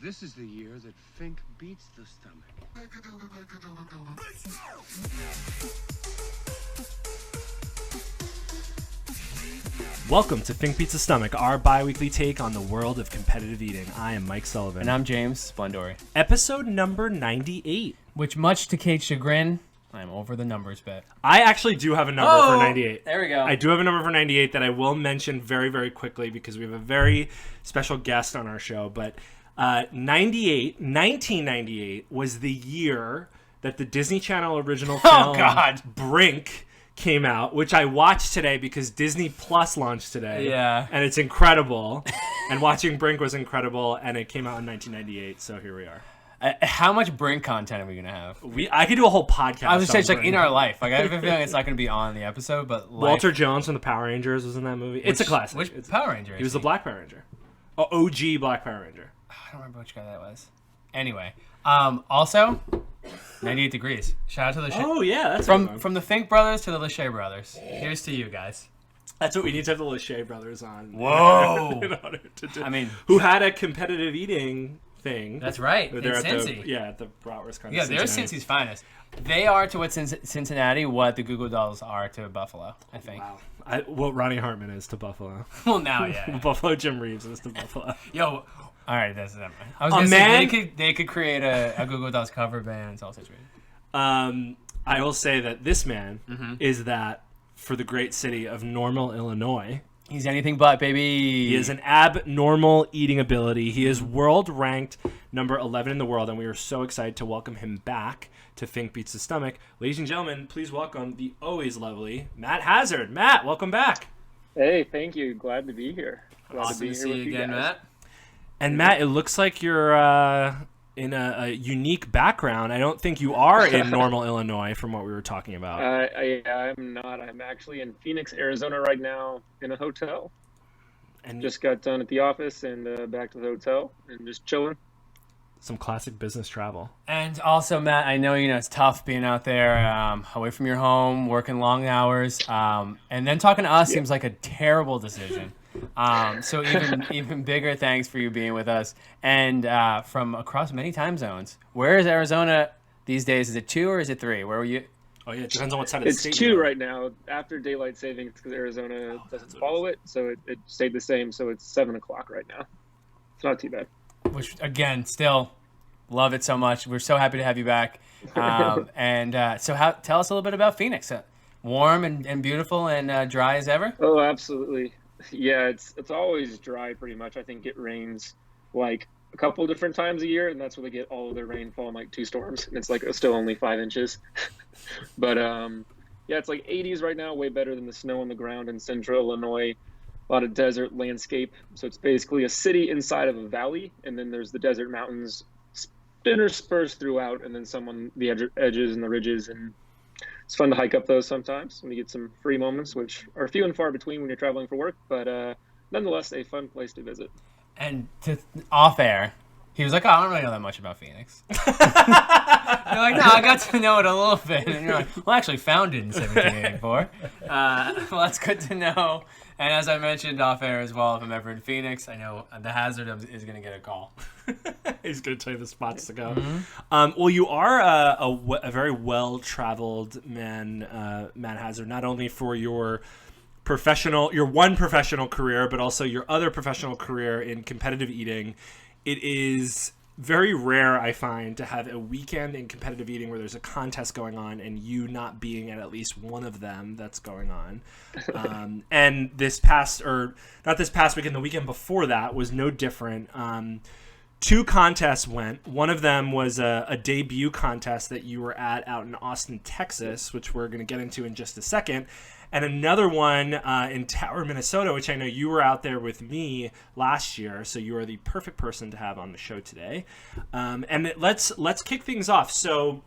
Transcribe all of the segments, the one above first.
This is the year that Fink beats the stomach. Welcome to Fink Beats the Stomach, our bi-weekly take on the world of competitive eating. I am Mike Sullivan. And I'm James Splendori. Episode number 98. Which, much to Kate's chagrin, I'm over the numbers bet. I actually do have a number for 98. There we go. I do have a number for 98 that I will mention very, very quickly because we have a very special guest on our show. But 1998 was the year that the Disney Channel original film Brink came out, which I watched today because Disney Plus launched today. Yeah. And it's incredible. And watching Brink was incredible, and it came out in 1998, so here we are. How much Brink content are we going to have? I could do a whole podcast. I was just like in our life. Like I have a feeling it's not going to be on the episode, but Walter Jones from the Power Rangers was in that movie. It's a classic. Which Power Ranger? He was the Black Power Ranger. Oh, OG Black Power Ranger. I don't remember which guy that was. Anyway, also 98 Degrees. Shout out to the Oh yeah, that's from the Fink brothers to the Lachey brothers. Here's to you guys. That's what we need to have the Lachey brothers on. Whoa! In order to do. I mean, who had a competitive eating thing? That's right. They're in at Cincy. at the Bratwurst kind of. Yeah, they're Cincy's finest. They are to what Cincinnati what the Google Dolls are to Buffalo, I think. Wow. What Ronnie Hartman is to Buffalo. Well, now, yeah. Buffalo Jim Reeves is to Buffalo. Yo, all right, that's never mind. I was gonna say they could create a Google Dolls cover band. It's all situated. I will say that this man is that for the great city of Normal, Illinois. He's anything but, baby. He has an abnormal eating ability. He is world ranked number 11 in the world, and we are so excited to welcome him back to Fink Beats the Stomach. Ladies and gentlemen, please welcome the always lovely Matt Hazzard. Matt, welcome back. Hey, thank you. Glad to be here. Awesome to see you again, Matt. And Matt, it looks like you're in a unique background. I don't think you are in Normal, Illinois, from what we were talking about. I'm not. I'm actually in Phoenix, Arizona right now in a hotel. And just got done at the office and back to the hotel and just chilling. Some classic business travel. And also, Matt, I know it's tough being out there away from your home, working long hours, and then talking to us seems like a terrible decision. So even bigger thanks for you being with us and from across many time zones. Where is Arizona these days? Is it 2 or is it 3? Where were you? Oh yeah, it depends on what side of the state. It's 2 right now after daylight savings because Arizona doesn't follow it, so it stayed the same. So it's 7 o'clock right now. It's not too bad. Which again, still love it so much. We're so happy to have you back. Tell us a little bit about Phoenix. Warm and beautiful and dry as ever. Oh, absolutely. Yeah, it's always dry pretty much. I think it rains like a couple different times a year, and that's where they get all of their rainfall in like 2 storms, and it's like still only 5 inches. But yeah, it's like 80s right now, way better than the snow on the ground in central Illinois. A lot of desert landscape, so it's basically a city inside of a valley, and then there's the desert mountains interspersed throughout, and then some on the edges and the ridges, and it's fun to hike up those sometimes when you get some free moments, which are few and far between when you're traveling for work, but nonetheless, a fun place to visit. And off air, he was like, oh, I don't really know that much about Phoenix. You're like, no, I got to know it a little bit. And you're like, well, actually founded in 1784. Well, that's good to know. And as I mentioned off air as well, if I'm ever in Phoenix, I know the Hazzard is going to get a call. He's going to tell you the spots to go. Mm-hmm. Well, you are a very well-traveled man, Matt Hazzard, not only for your one professional career, but also your other professional career in competitive eating. It is very rare, I find, to have a weekend in competitive eating where there's a contest going on and you not being at least one of them that's going on. And not this past weekend, the weekend before that was no different. 2 contests went. One of them was a debut contest that you were at out in Austin, Texas, which we're going to get into in just a second. And another one in Tower, Minnesota, which I know you were out there with me last year, so you are the perfect person to have on the show today. And let's kick things off. So,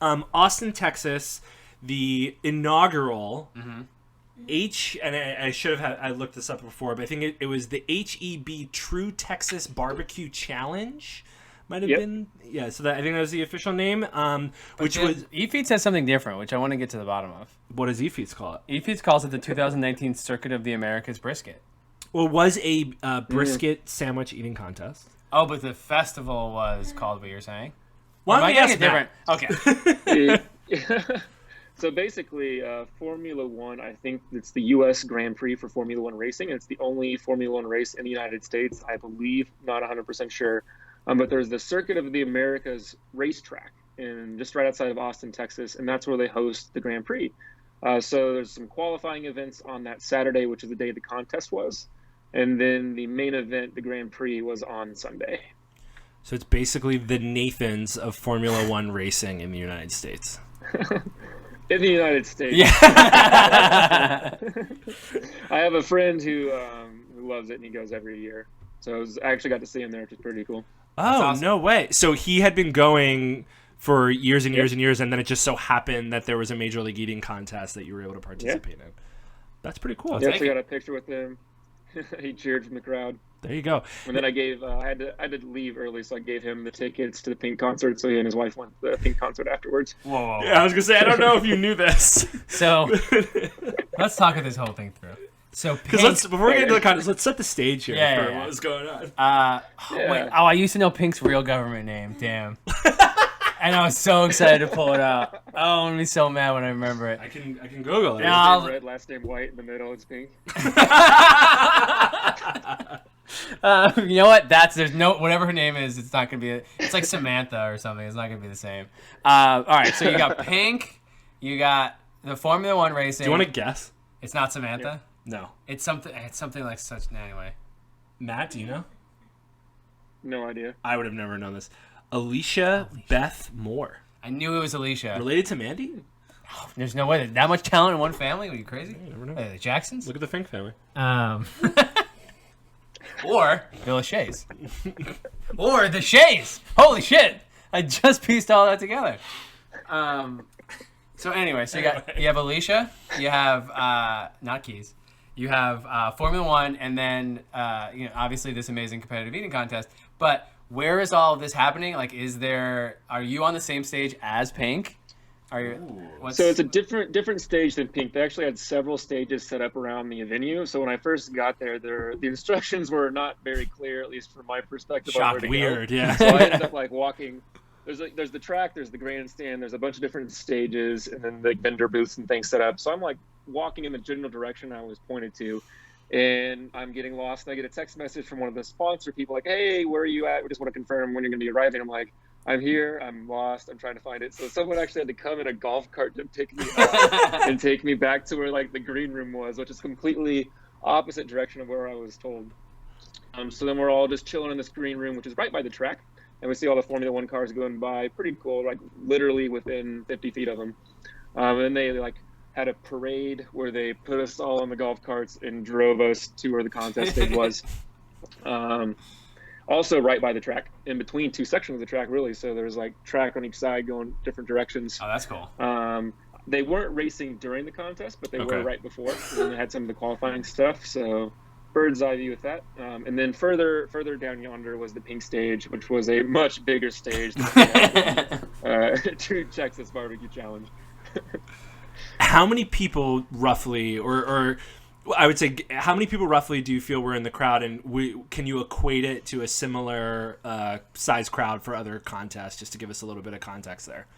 Austin, Texas, the inaugural and I should have I looked this up before, but I think it was the HEB True Texas Barbecue Challenge. Might have been, so I think that was the official name, which was... eFeed says something different, which I want to get to the bottom of. What does eFeeds call it? eFeeds calls it the 2019 Circuit of the Americas Brisket. Well, it was a brisket sandwich eating contest. Oh, but the festival was called what you're saying? Why don't we ask different? Matt? Okay. So basically, Formula One, I think it's the U.S. Grand Prix for Formula One racing. It's the only Formula One race in the United States, I believe, not 100% sure. But there's the Circuit of the Americas racetrack just right outside of Austin, Texas, and that's where they host the Grand Prix. So there's some qualifying events on that Saturday, which is the day the contest was. And then the main event, the Grand Prix, was on Sunday. So it's basically the Nathans of Formula One racing in the United States. In the United States. Yeah. I have a friend who loves it, and he goes every year. So I actually got to see him there, which is pretty cool. Oh, awesome. No way. So he had been going for years and years and years, and then it just so happened that there was a Major League Eating contest that you were able to participate in. That's pretty cool. I actually got a picture with him. He cheered from the crowd. There you go. And then I gave I had to leave early, so I gave him the tickets to the Pink concert. So he and his wife went to the Pink concert afterwards. Whoa. Yeah, I was gonna say I don't know if you knew this. So let's talk this whole thing through. So Because before we get into the contest, let's set the stage here for what was going on. Wait. Oh, I used to know Pink's real government name. Damn. And I was so excited to pull it out. Oh, I'm gonna be so mad when I remember it. I can Google it. No. Red, last name white, in the middle it's pink. You know what? There's no whatever her name is. It's not gonna be. It's like Samantha or something. It's not gonna be the same. All right. So you got Pink. You got the Formula One racing. Do you want to guess? It's not Samantha. No. It's something. It's something like such. Anyway. Matt, do you know? No idea. I would have never known this. Alicia Beth Moore. I knew it was Alicia. Related to Mandy? There's no way that much talent in one family. Are you crazy? You never know. The Jacksons. Look at the Fink family. Or Bill O'Shea's. Or the Shays. Holy shit! I just pieced all that together. So anyway, so you have Alicia, you have not Keys, you have Formula One, and then obviously this amazing competitive eating contest. But where is all of this happening? Like, are you on the same stage as Pink? Are you? So it's a different stage than Pink. They actually had several stages set up around the venue. So when I first got there, the instructions were not very clear, at least from my perspective. On where to Weird, go. yeah. So I ended up like walking. There's the track, there's the grandstand, there's a bunch of different stages, and then the vendor booths and things set up. So I'm like walking in the general direction I was pointed to, and I'm getting lost. And I get a text message from one of the sponsor people like, "Hey, where are you at? We just want to confirm when you're going to be arriving." I'm like, "I'm here. I'm lost. I'm trying to find it." So someone actually had to come in a golf cart to pick me up and take me back to where like the green room was, which is completely opposite direction of where I was told. So then we're all just chilling in this green room, which is right by the track. And we see all the Formula One cars going by. Pretty cool, like literally within 50 feet of them. And then they like had a parade where they put us all on the golf carts and drove us to where the contest stage was. Also right by the track, in between two sections of the track, really. So there was like track on each side going different directions. Oh, that's cool. They weren't racing during the contest, but they were right before. And then they had some of the qualifying stuff. So bird's eye view with that. And then further down yonder was the Pink stage, which was a much bigger stage than to Texas Barbecue Challenge. How many people roughly, or I would say, how many people roughly do you feel were in the crowd, and can you equate it to a similar size crowd for other contests, just to give us a little bit of context there?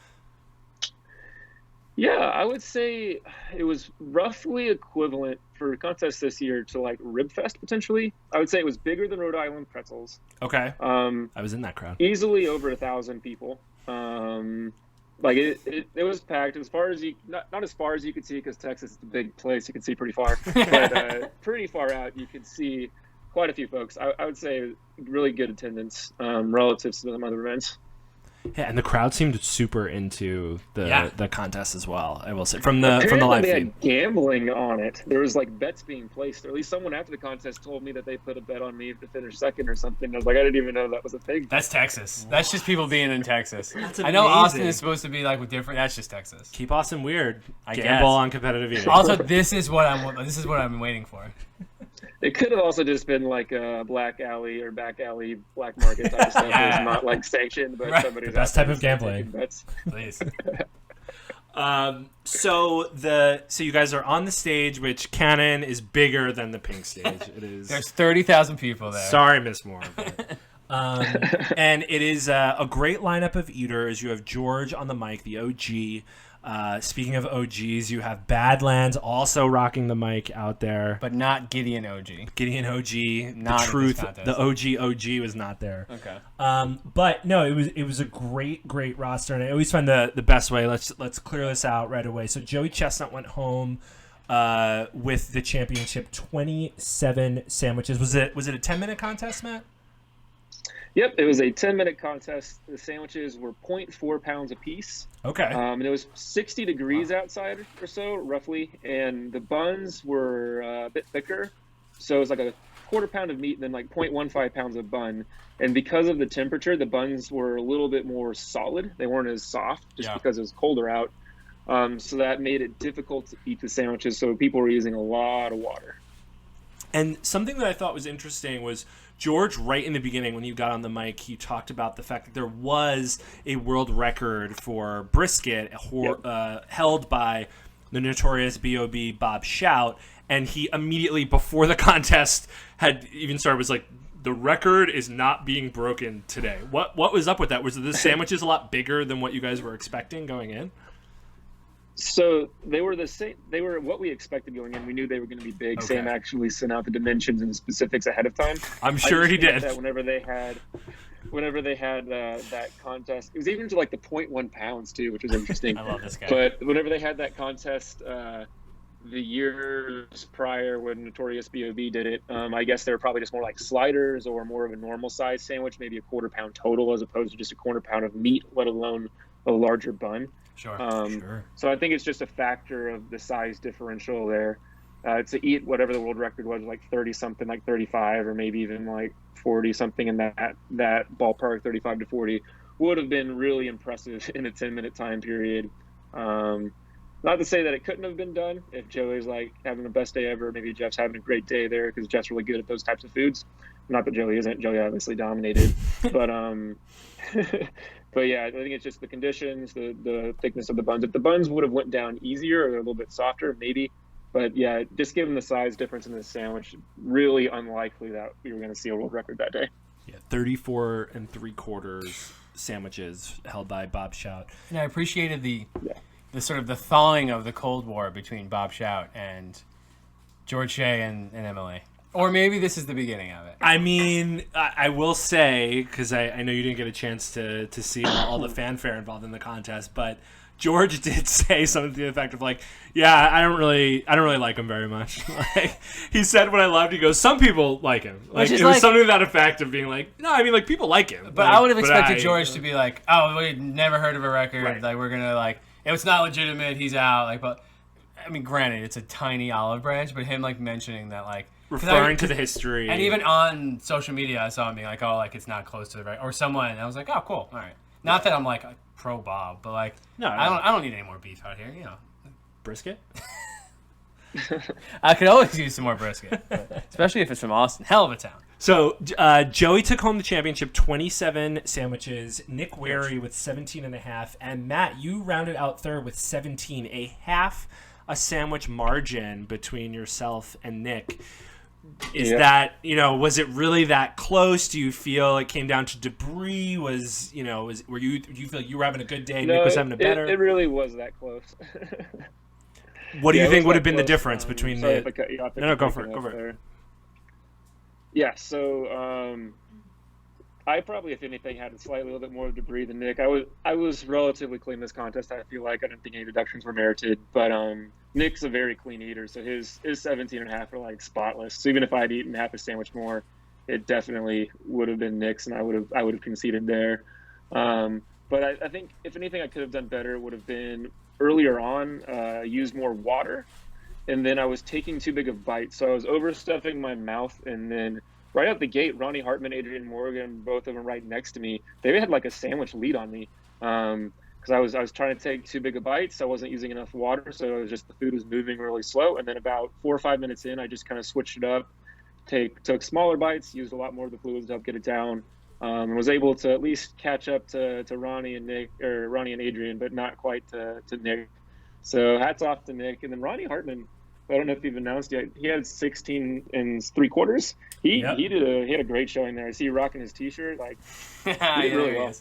Yeah, I would say it was roughly equivalent for contests this year to like Ribfest potentially. I would say it was bigger than Rhode Island Pretzels. Okay. I was in that crowd. Easily over 1,000 people. Like it was packed as far as you not as far as you could see, because Texas is a big place. You could see pretty far, but pretty far out you could see quite a few folks. I would say really good attendance relative to some other events. Yeah, and the crowd seemed super into the contest as well. I will say from the live they feed. had gambling on it. There was like bets being placed, or at least someone after the contest told me that they put a bet on me to finish second or something. I was like, I didn't even know that was a thing. That's Texas. That's just people being in Texas. That's I know amazing. Austin is supposed to be like with different. That's just Texas. Keep Austin weird. I Gamble guess. on competitive eating. Also, this is what I'm waiting for. It could have also just been like a black alley or back alley black market type of stuff. Yeah. It's not like sanctioned, but Right. somebody's The best out type there of gambling. taking bets. Please. So you guys are on the stage, which canon is bigger than the Pink stage. It is. There's 30,000 people there. Sorry, Miss Moore. But, And it is a great lineup of eaters. You have George on the mic, the OG. Speaking of OGs, you have Badlands also rocking the mic out there. But not Gideon OG. Gideon OG, Not the in truth, this contest. the OG was not there. Okay. But no, it was a great roster, and I always find the best way. Let's clear this out right away. So Joey Chestnut went home with the championship, 27 sandwiches. Was it a 10-minute contest, Matt? Yep, it was a 10-minute contest. The sandwiches were 0.4 pounds apiece. Okay. And it was 60 degrees outside or so, roughly. And the buns were a bit thicker. So it was like a quarter pound of meat and then like 0.15 pounds of bun. And because of the temperature, the buns were a little bit more solid. They weren't as soft just because it was colder out. So that made it difficult to eat the sandwiches. So people were using a lot of water. And something that I thought was interesting was George, right in the beginning when you got on the mic, he talked about the fact that there was a world record for brisket held by the notorious B.O.B. Bob Shout. And he immediately, before the contest had even started, was like, the record is not being broken today. What was up with that? Was the sandwiches a lot bigger than what you guys were expecting going in? So they were the same. They were what we expected going in. We knew they were going to be big. Okay. Sam actually sent out the dimensions and the specifics ahead of time. I'm sure he did. That whenever they had that contest, it was even to like the 0.1 pounds too, which was interesting. I love this guy. But whenever they had that contest, the years prior when Notorious B.O.B. did it, I guess they were probably just more like sliders or more of a normal size sandwich, maybe a quarter pound total as opposed to just a quarter pound of meat, let alone a larger bun. Sure. Sure. So I think it's just a factor of the size differential there. To eat whatever the world record was, like 30 something, like 35, or maybe even like 40 something in that ballpark, 35 to 40, would have been really impressive in a 10-minute time period. Not to say that it couldn't have been done if Joey's like having the best day ever. Maybe Jeff's having a great day there because Jeff's really good at those types of foods. Not that Joey isn't. Joey obviously dominated, but But yeah, I think it's just the conditions, the thickness of the buns. If the buns would have went down easier or they're a little bit softer, maybe. But yeah, just given the size difference in the sandwich, really unlikely that we were going to see a world record that day. Yeah, 34 3/4 sandwiches held by Bob Shout. And I appreciated the sort of the thawing of the Cold War between Bob Shout and George Shea and Emily. Or maybe this is the beginning of it. I mean, I will say, because I know you didn't get a chance to see all the fanfare involved in the contest, but George did say something to the effect of like, yeah, I don't really like him very much. Like, he said what I loved. He goes, some people like him. Like, it was something to that effect of being like, no, I mean, like, people like him. But like, I would have expected George to be like, oh, we never heard of a record. Right. Like, we're going to, like, if it's not legitimate, he's out. Like, but, I mean, granted, it's a tiny olive branch, but him, like, mentioning that, like, referring to the history. And even on social media, I saw him being like, oh, like, it's not close to the record. Or someone, and I was like, oh, cool. All right. Not that I'm, like, pro Bob, but, like, no, I don't need any more beef out here, you know. Brisket? I could always use some more brisket, especially if it's from Austin. Hell of a town. So Joey took home the championship, 27 sandwiches. Nick Wary with 17.5, and Matt, you rounded out third with 17, a half a sandwich margin between yourself and Nick. Is that, was it really that close? Do you feel it came down to debris? Do you feel like you were having a good day? No, Nick was having a better? It really was that close. What do you think would have been the close. difference between sorry the? if I cut you off. No, go for it. Yeah, so I probably, if anything, had slightly a little bit more debris than Nick. I was relatively clean this contest. I feel like I didn't think any deductions were merited, but Nick's a very clean eater, so his 17.5 are like spotless. So even if I'd eaten half a sandwich more, it definitely would have been Nick's, and I would have conceded there. But I think if anything, I could have done better. Would have been earlier on, use more water. And then I was taking too big of bites. So I was overstuffing my mouth. And then right out the gate, Ronnie Hartman, Adrian Morgan, both of them right next to me, they had like a sandwich lead on me. Because I was trying to take too big of bites. I wasn't using enough water. So it was just the food was moving really slow. And then about 4 or 5 minutes in, I just kind of switched it up, took smaller bites, used a lot more of the fluids to help get it down. And was able to at least catch up to Ronnie and Nick, or Ronnie and Adrian, but not quite to Nick. So hats off to Nick. And then Ronnie Hartman, I don't know if you've announced yet. He had 16 and 3/4. He had a great showing there. I see you rocking his T-shirt. Like he did really well.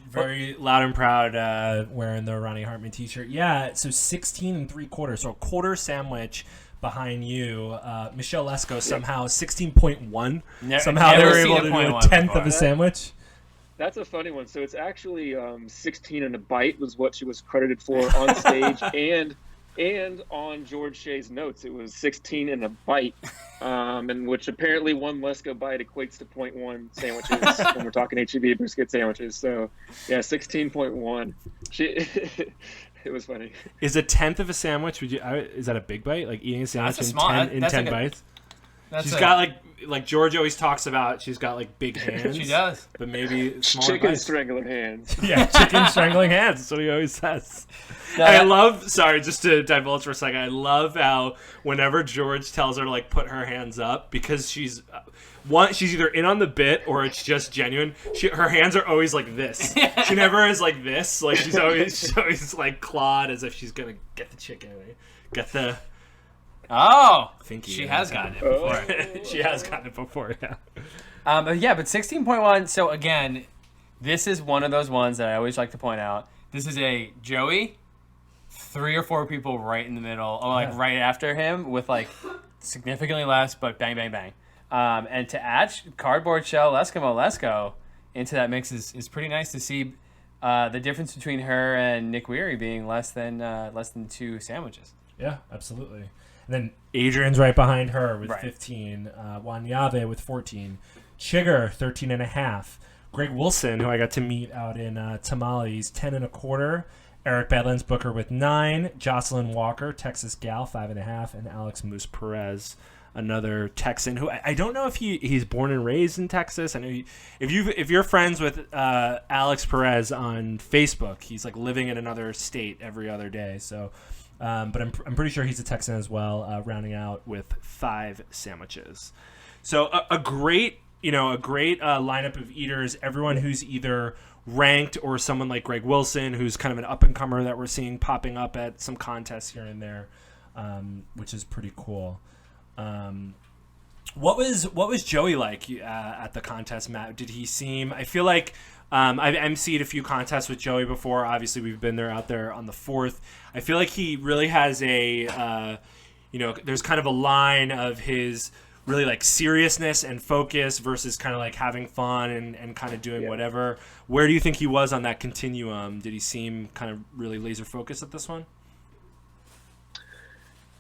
Very loud and proud wearing the Ronnie Hartman T-shirt. Yeah, so 16 and 3/4. So a quarter sandwich behind you. Michelle Lesko somehow 16.1. Somehow they were able to do a tenth of a sandwich. That's a funny one. So it's actually 16 and a bite was what she was credited for on stage, and on George Shea's notes it was 16 and a bite, and which apparently one Lesko bite equates to 0.1 sandwiches when we're talking HEB brisket sandwiches. So yeah, 16.1. It was funny. Is a tenth of a sandwich? Is that a big bite? Like eating a sandwich in 10 bites? She's got like George always talks about. She's got like big hands. She does, but maybe smaller chicken bites. Strangling hands. Yeah, chicken strangling hands. That's what he always says. And I love. Sorry, just to divulge for a second. I love how whenever George tells her to like put her hands up, because she's either in on the bit or it's just genuine. Her hands are always like this. She never is like this. Like she's always like clawed as if she's gonna get the chicken. Get the. Oh, Finky, she has gotten it before. She has gotten it before, yeah. But 16.1. So again, this is one of those ones that I always like to point out. This is a Joey, 3 or 4 people right in the middle, or like right after him with like significantly less, but bang, bang, bang. And to add Cardboard Shell Eskimo Lesko into that mix is pretty nice to see. The difference between her and Nick Weary being less than 2 sandwiches. Yeah, absolutely. And then Adrian's right behind her with 15. Wanyave with 14. Chigger, 13 and a half. Greg Wilson, who I got to meet out in Tamales, 10 and a quarter. Eric Badlands Booker with 9. Jocelyn Walker, Texas Gal, 5.5. And Alex Moose Perez, another Texan who I don't know if he's born and raised in Texas. I know if you're friends with Alex Perez on Facebook, he's like living in another state every other day. So, but I'm pretty sure he's a Texan as well. Rounding out with 5 sandwiches. So a great lineup of eaters. Everyone who's either ranked or someone like Greg Wilson, who's kind of an up and comer that we're seeing popping up at some contests here and there, which is pretty cool. What was Joey like at the contest, Matt? Did he seem? I feel like I've emceed a few contests with Joey before. Obviously, we've been there out there on the 4th. I feel like he really has a, there's kind of a line of his really like seriousness and focus versus kind of like having fun and kind of doing whatever. Where do you think he was on that continuum? Did he seem kind of really laser focused at this one?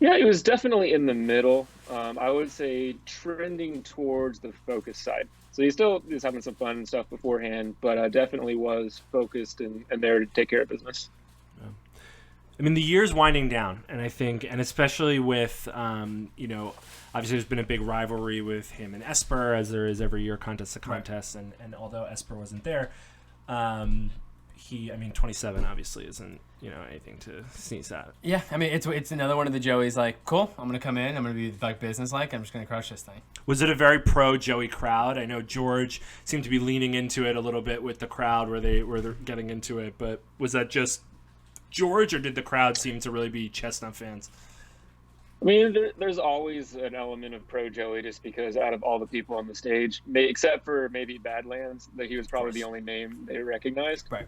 Yeah, it was definitely in the middle. I would say trending towards the focus side. So he still is having some fun and stuff beforehand, but definitely was focused and there to take care of business. Yeah. I mean, the year's winding down, and I think, and especially with, obviously there's been a big rivalry with him and Esper, as there is every year, contest to contest, right. and although Esper wasn't there, 27 obviously isn't, anything to sneeze at. Yeah, I mean, it's another one of the Joeys like, cool, I'm going to come in, I'm going to be like business-like, I'm just going to crush this thing. Was it a very pro-Joey crowd? I know George seemed to be leaning into it a little bit with the crowd where they're getting into it, but was that just George, or did the crowd seem to really be Chestnut fans? I mean, there's always an element of pro Joey just because out of all the people on the stage, except for maybe Badlands, that he was probably the only name they recognized. Right.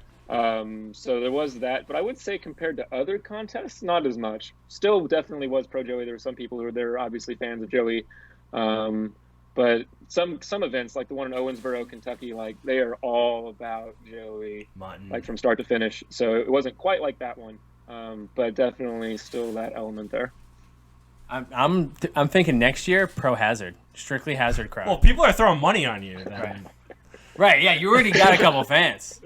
So there was that, but I would say compared to other contests, not as much. Still definitely was pro Joey. There were some people who were there obviously fans of Joey. But some events like the one in Owensboro, Kentucky, like they are all about Joey, like from start to finish. So it wasn't quite like that one, but definitely still that element there. I'm thinking next year pro Hazzard, strictly Hazzard crowd. Well, people are throwing money on you. Right. Yeah, you already got a couple fans.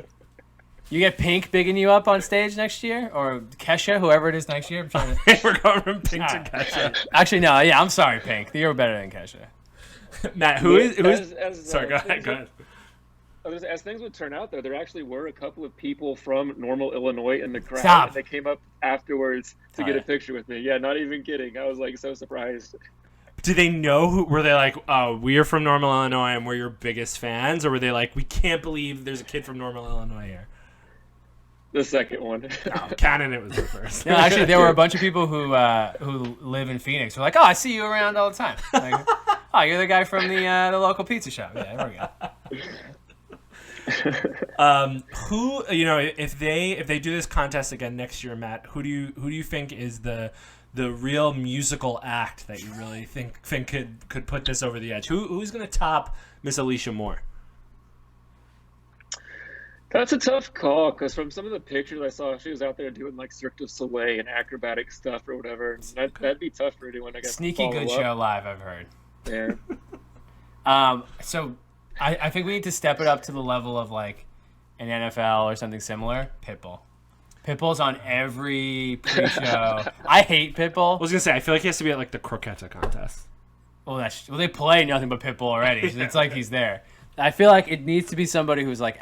You get Pink bigging you up on stage next year, or Kesha, whoever it is next year. We're going from Pink to Kesha. Actually, no. Yeah, I'm sorry, Pink. You're better than Kesha. Matt, who is? Sorry, go ahead. As things would turn out, though, there actually were a couple of people from Normal, Illinois in the crowd. Stop. That came up afterwards to get a picture with me. Yeah, not even kidding. I was like so surprised. Do they know who? Were they like, oh, we are from Normal, Illinois, and we're your biggest fans? Or were they like, we can't believe there's a kid from Normal, Illinois here? The second one. No, canon, it was the first. No, actually, there were a bunch of people who live in Phoenix. Who were like, "Oh, I see you around all the time." Like, "Oh, you're the guy from the local pizza shop." Yeah, there we go. Who if they do this contest again next year, Matt, who do you think is the real musical act that you really think could put this over the edge? Who's going to top Miss Alicia Moore? That's a tough call because from some of the pictures I saw, she was out there doing like Cirque du Soleil and acrobatic stuff or whatever. That'd be tough for anyone. I guess. Sneaky good show live, I've heard. Yeah. So I think we need to step it up to the level of like an NFL or something similar. Pitbull. Pitbull's on every pre-show. I hate Pitbull. I was gonna say I feel like he has to be at like the croqueta contest. Well, they play nothing but Pitbull already. So it's like he's there. I feel like it needs to be somebody who's like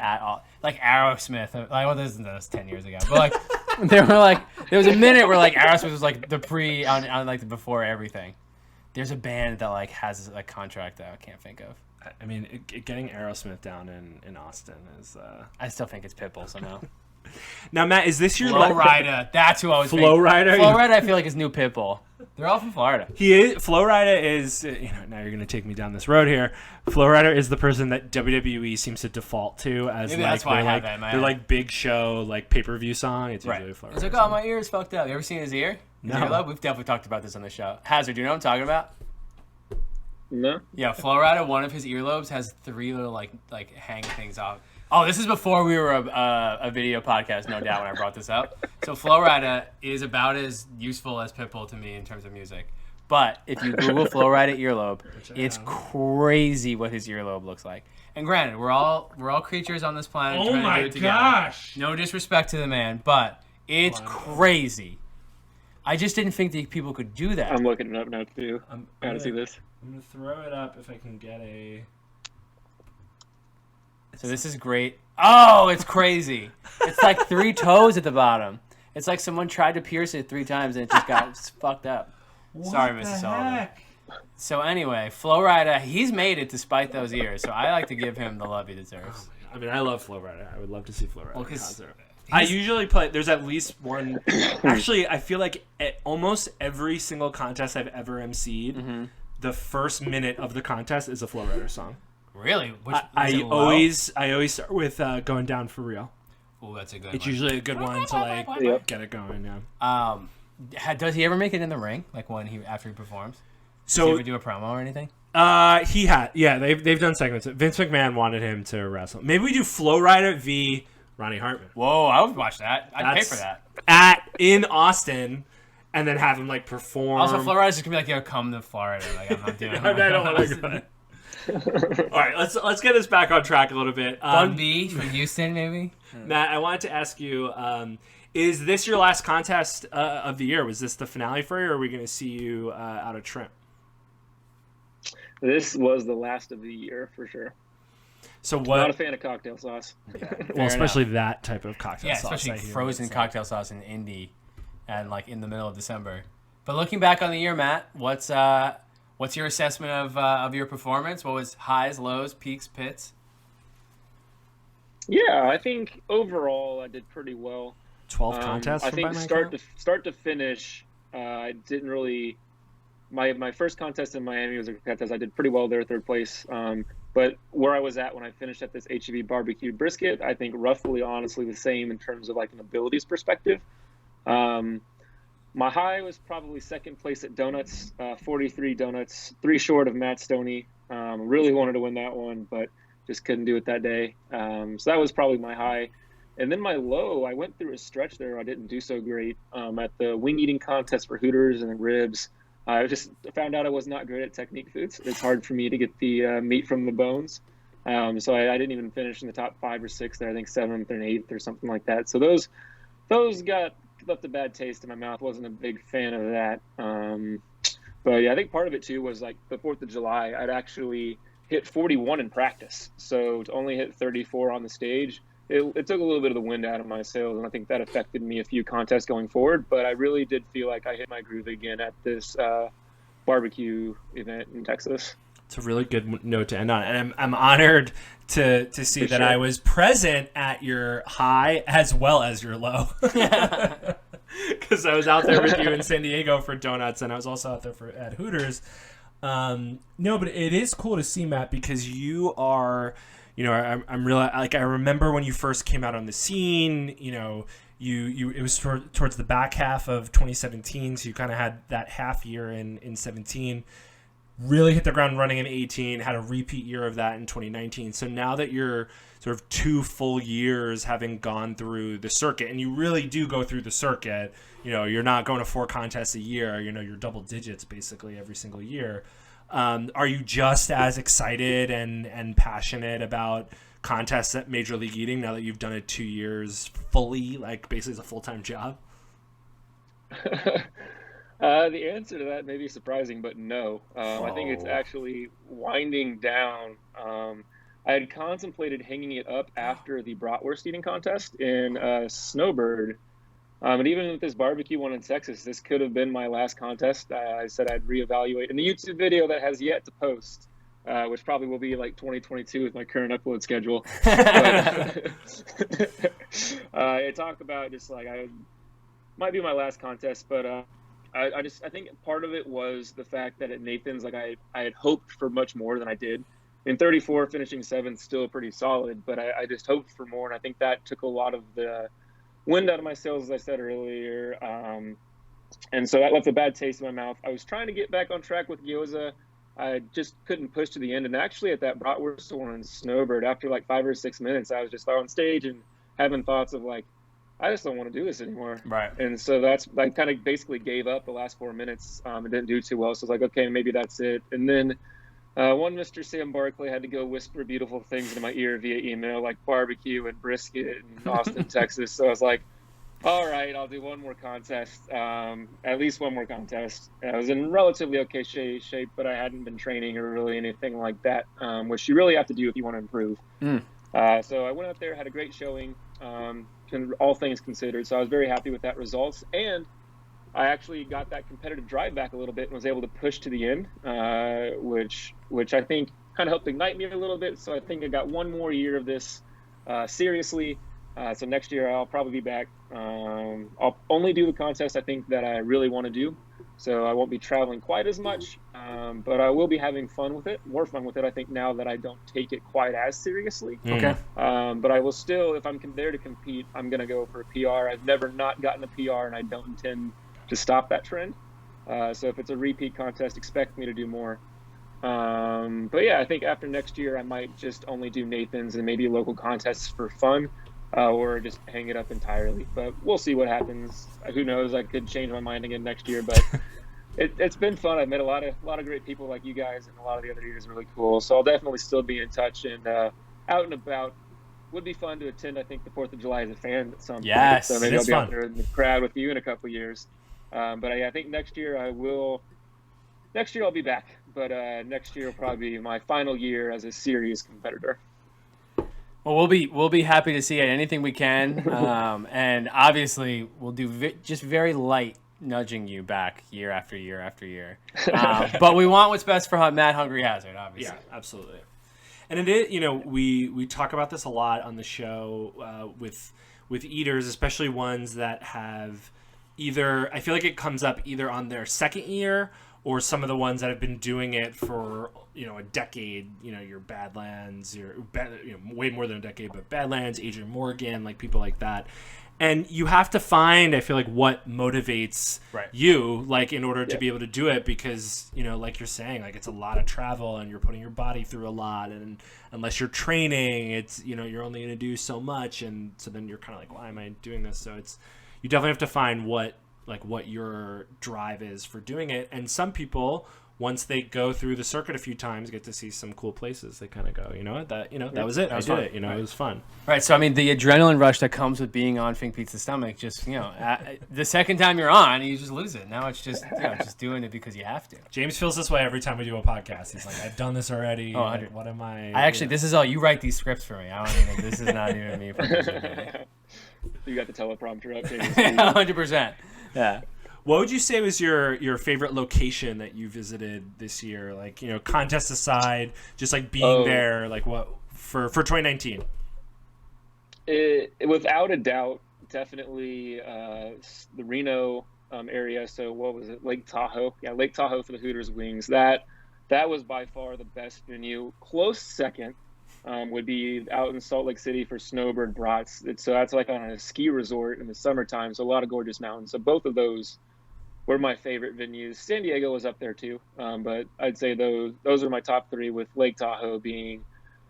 like Aerosmith. Like, well, this was 10 years ago, but like there was a minute where like Aerosmith was like the pre on like the before everything. There's a band that like has a contract that I can't think of. I mean, getting Aerosmith down in Austin is. I still think it's Pitbull somehow. Now, Matt, is this your Flo Rida? That's who I was. Flo Rida. Flo Rida, I feel like is new Pitbull. They're all from Florida. He is. Flo Rida is. Now you're gonna take me down this road here. Flo Rida is the person that WWE seems to default to as Maybe like that's why I have like, that in my they're head. like big show like pay-per-view song. It's usually Flo Rida. It's like, oh, my ear's fucked up. You ever seen his ear? His No. earlobe? We've definitely talked about this on the show. Hazzard, do you know what I'm talking about? No. Yeah, Flo Rida, one of his earlobes has 3 little like hang things off. Oh, this is before we were a video podcast, no doubt, when I brought this up. So Flo Rida is about as useful as Pitbull to me in terms of music. But if you Google Flo Rida earlobe, it's crazy what his earlobe looks like. And granted, we're all creatures on this planet. Oh trying to my do it together. gosh! No disrespect to the man, but it's crazy. I just didn't think that people could do that. I'm looking it up now too. I'm I gotta see gonna- this. I'm gonna throw it up if I can get a. So this is great. Oh, it's crazy. It's like 3 toes at the bottom. It's like someone tried to pierce it 3 times and it just got fucked up. Sorry, Mrs. Sullivan. So anyway, Flo Rida, he's made it despite those ears. So I like to give him the love he deserves. I mean, I love Flo Rida. I would love to see Flo Rida Well, in 'cause concert. I usually play. There's at least one. Actually, I feel like at almost every single contest I've ever emceed, the first minute of the contest is a Flo Rida song. Really? Which, I always start with "Going Down for Real." Oh, that's a good It's one. usually a good one to like Yep. get it going. Yeah. Does he ever make it in the ring? Like after he performs? Does he So ever do a promo or anything? he had they've done segments. Vince McMahon wanted him to wrestle. Maybe we do Flo Rida v Ronnie Hartman. Whoa, I would watch that. I'd pay for that. in Austin, and then have him like perform. Also, Flo Rida's just gonna be like, "Yo, come to Florida." Like, I'm not doing. I don't want to go. All right, let's get this back on track a little bit. Bun B from Houston, maybe. Matt, I wanted to ask you: is this your last contest of the year? Was this the finale for you, or are we going to see you out of trim? This was the last of the year for sure. So Not a what? fan of cocktail sauce. Well, especially that type of cocktail Yeah, sauce. especially I hear. frozen It's like- cocktail sauce in Indy, and like in the middle of December. But looking back on the year, Matt, what's your assessment of your performance? What was highs, lows, peaks, pits? Yeah, I think overall I did pretty well. 12 contests. I from think by my start count? to finish, I didn't really. My first contest in Miami was a contest. I did pretty well there, 3rd place. But where I was at when I finished at this HEB barbecued brisket, I think roughly, honestly, the same in terms of like an abilities perspective. My high was probably 2nd place at donuts, 43 donuts, 3 short of Matt Stoney. Really wanted to win that one, but just couldn't do it that day. So that was probably my high. And then my low, I went through a stretch there where I didn't do so great at the wing eating contest for Hooters and ribs. I just found out I was not great at technique foods. It's hard for me to get the meat from the bones. So I didn't even finish in the top 5 or 6 there. I think 7th and 8th or something like that. So those left a bad taste in my mouth. Wasn't a big fan of that. But yeah, I think part of it too was like the 4th of July, I'd actually hit 41 in practice. So to only hit 34 on the stage, it took a little bit of the wind out of my sails, and I think that affected me a few contests going forward. But I really did feel like I hit my groove again at this barbecue event in Texas. It's a really good note to end on, and I'm honored to see For that sure. I was present at your high as well as your low. Because I was out there with you in San Diego for donuts, and I was also out there at Hooters. No, but it is cool to see, Matt, because you are, I'm really like, I remember when you first came out on the scene. You it was towards the back half of 2017, so you kind of had that half year in 17. Really hit the ground running in 18, had a repeat year of that in 2019. So now that you're sort of 2 full years having gone through the circuit, and you really do go through the circuit, you're not going to 4 contests a year, you're double digits basically every single year. Are you just as excited and passionate about contests at Major League Eating now that you've done it 2 years fully, like basically as a full-time job? The answer to that may be surprising, but no. I think it's actually winding down. I had contemplated hanging it up after the bratwurst eating contest in Snowbird. And even with this barbecue one in Texas, this could have been my last contest. I said I'd reevaluate. In the YouTube video that has yet to post, which probably will be like 2022 with my current upload schedule. But, I talk about just like might be my last contest, but I think part of it was the fact that at Nathan's, like I had hoped for much more than I did. In 34, finishing 7th, still pretty solid, but I just hoped for more, and I think that took a lot of the wind out of my sails, as I said earlier. And so that left a bad taste in my mouth. I was trying to get back on track with gyoza. I just couldn't push to the end. And actually at that bratwurst one in Snowbird, after like 5 or 6 minutes, I was just on stage and having thoughts of like, I just don't want to do this anymore. Right. And so I kind of basically gave up the last 4 minutes and didn't do too well. So I was like, okay, maybe that's it. And then one Mr. Sam Barkley had to go whisper beautiful things into my ear via email, like barbecue and brisket in Austin, Texas. So I was like, all right, I'll do one more contest, at least one more contest. I was in relatively okay shape, but I hadn't been training or really anything like that, which you really have to do if you want to improve. So I went out there, had a great showing, all things considered. So I was very happy with that results. And I actually got that competitive drive back a little bit and was able to push to the end, which I think kind of helped ignite me a little bit. So I think I got one more year of this seriously. So next year I'll probably be back. I'll only do the contest I think that I really want to do. So I won't be traveling quite as much, but I will be having fun with it, more fun with it, I think, now that I don't take it quite as seriously. Okay. But I will still, if I'm there to compete, I'm going to go for a PR. I've never not gotten a PR, and I don't intend to stop that trend. So if it's a repeat contest, expect me to do more. But yeah, I think after next year, I might just only do Nathan's and maybe local contests for fun, or just hang it up entirely. But we'll see what happens. Who knows? I could change my mind again next year. But it's been fun. I've met a lot of great people like you guys, and a lot of the other eaters are really cool. So I'll definitely still be in touch and out and about. Would be fun to attend, I think, the 4th of July as a fan at some point. Yes, So maybe I'll it's be fun. out there in the crowd with you in a couple of years. But I think next year I'll be back. But next year will probably be my final year as a serious competitor. Well, we'll be happy to see it, anything we can, and obviously we'll do just very light nudging you back year after year after year. But we want what's best for Matt Hungry Hazzard, obviously. Yeah, absolutely. And it is, we talk about this a lot on the show with eaters, especially ones that have either, I feel like it comes up either on their second year or some of the ones that have been doing it for, a decade, your Badlands, way more than a decade, but Badlands, Adrian Morgan, like people like that. And you have to find, I feel like, what motivates you, like, in order to be able to do it, because, like you're saying, like, it's a lot of travel and you're putting your body through a lot. And unless you're training, it's, you're only going to do so much. And so then you're kind of like, why am I doing this? So you definitely have to find what your drive is for doing it. And some people, once they go through the circuit a few times, get to see some cool places. They kind of go, that was it. I did it. It was fun. Right. So, I mean, the adrenaline rush that comes with being on Fink Pizza Stomach, just, the second time you're on, you just lose it. Now it's just, just doing it because you have to. James feels this way every time we do a podcast. He's like, I've done this already. Oh, like, what am I? This is all, you write these scripts for me. This is not even me. You got the teleprompter up. 100%. Yeah. What would you say was your favorite location that you visited this year? Like, contest aside, just like being there, like what for 2019? Without a doubt, definitely the Reno area. So what was it? Lake Tahoe. Yeah, Lake Tahoe for the Hooters Wings. That was by far the best venue. Close second would be out in Salt Lake City for Snowbird Brats. So that's like on a ski resort in the summertime. So a lot of gorgeous mountains. So both of those were my favorite venues. San Diego was up there too, but I'd say those are my top three, with Lake Tahoe being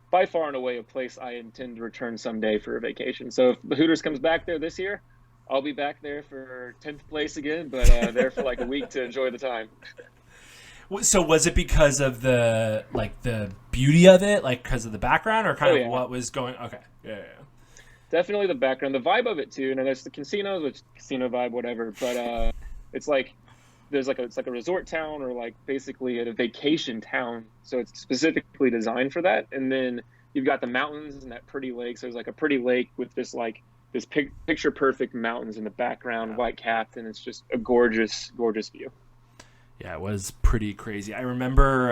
by far and away a place I intend to return someday for a vacation. So if the Hooters comes back there this year, I'll be back there for 10th place again, but there for like a week to enjoy the time. So was it because of the beauty of it, like because of the background, or kind of what was going? Okay, yeah. Definitely the background, the vibe of it too. And there's the casinos, which casino vibe, whatever. But it's like it's like a resort town, or like basically a vacation town. So it's specifically designed for that. And then you've got the mountains and that pretty lake. So there's like a pretty lake with this picture perfect mountains in the background, white capped, and it's just a gorgeous, gorgeous view. Yeah, it was pretty crazy. I remember